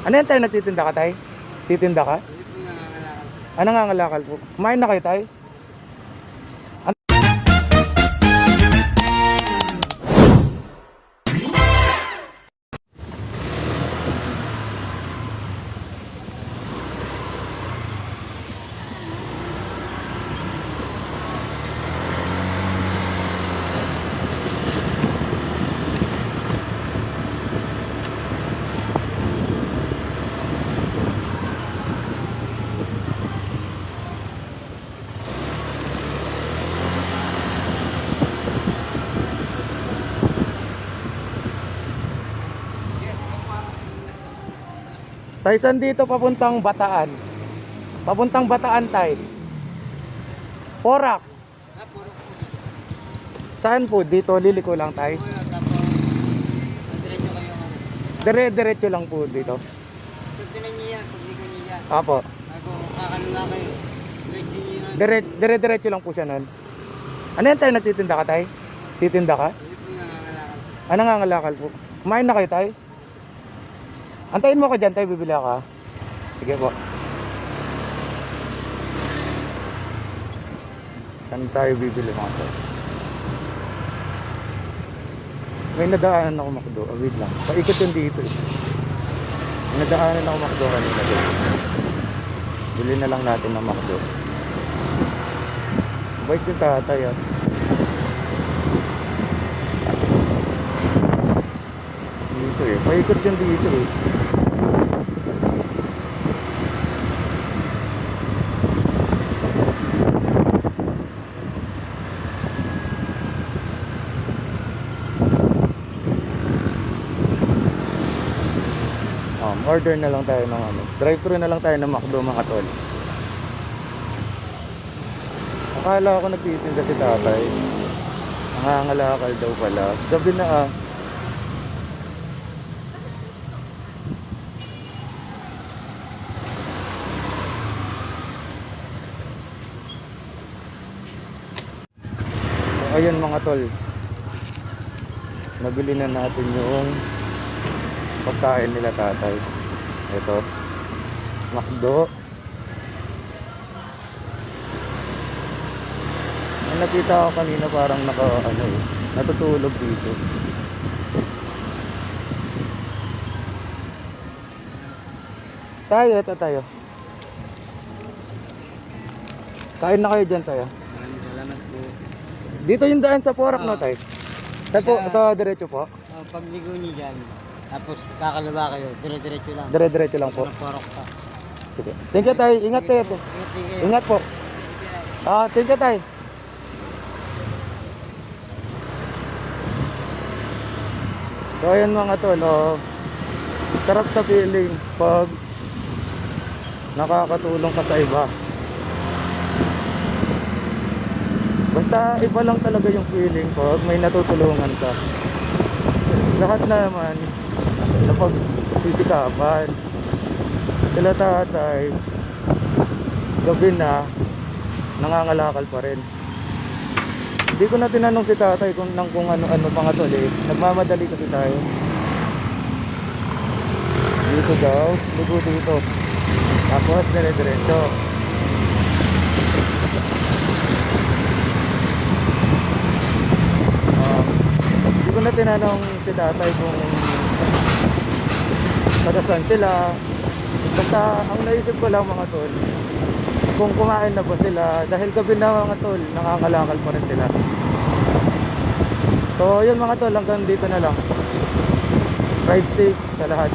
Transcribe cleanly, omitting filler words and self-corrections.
Ano yan tayo, nagtitinda ka tayo? Titinda ka? Hindi po nangangalakal. Ano nga ngalakal po? Kumain na kayo tayo? Tayo saan dito papuntang Bataan? Papuntang Bataan tayo. Porak. Ah, puro po. Saan po? Dito, liliko lang tayo. Po yun, tapos diretso kayo ano. Diretso lang po dito. Pagtinan niya, pag di ko niya. Apo. Ako, kakalula kayo. Diretso niya. Diretso lang po siya nun. Ano yan tayo, nagtitinda ka tayo? Titinda ka? Hindi po nangangalakal. Ano nga ngalakal po? Kumain na kayo tayo? Antayin mo ko dyan tayo, bibili ako ha? Sige po. Saan tayo bibili mga tayo? May nadaanan ako makdo. Oh, wait lang. Paikot yun dito eh. May nadaanan ako makdo kanina doon. Bili na lang natin ng makdo. Bait yung tatay ah. Dito eh. Paikot yun dito eh. Order na lang tayo ng ano. Drive-thru na lang tayo ng McDo mga tol. Akala ko nagtitinda si tatay. Nangangalakal daw pala. Gabi na ah. So, ayun mga tol. Nabili na natin yung pagkain nila tatay. Ito McDo. Ang nakita ko kanina parang natutulog dito. Ito tayo. Kain na kayo dyan tayo. Salamat po. Dito yung daan sa Porak no tayo. Sa diretso po. Pagligo niyo dyan, tapos kakalaba kayo, dire-diretso lang. Diretso lang po. Porok pa. Sige. Thank you tayo. Ingat tayo. Ingat kayo. Ingat po. Thank you tayo. So ayan mga tol, sarap sa feeling pag nakakatulong ka sa iba. Basta iba lang talaga yung feeling pag may natutulungan ka. Lahat naman napagsisikapan. Sila tatay, gabi na, nangangalakal pa rin. Hindi ko na tinanong si tatay kung ano mga tol eh. Nagmamadali kasi tayo. Dito daw, ligo dito. Tapos dire-diretso. Hindi ko na tinanong si tatay kung saan sila. Basta ang naisip ko lang mga tol, kung kumain na ba sila, dahil gabi na mga tol, nangangalakal pa rin sila. So yun mga tol, hanggang dito na lang. Ride safe sa lahat.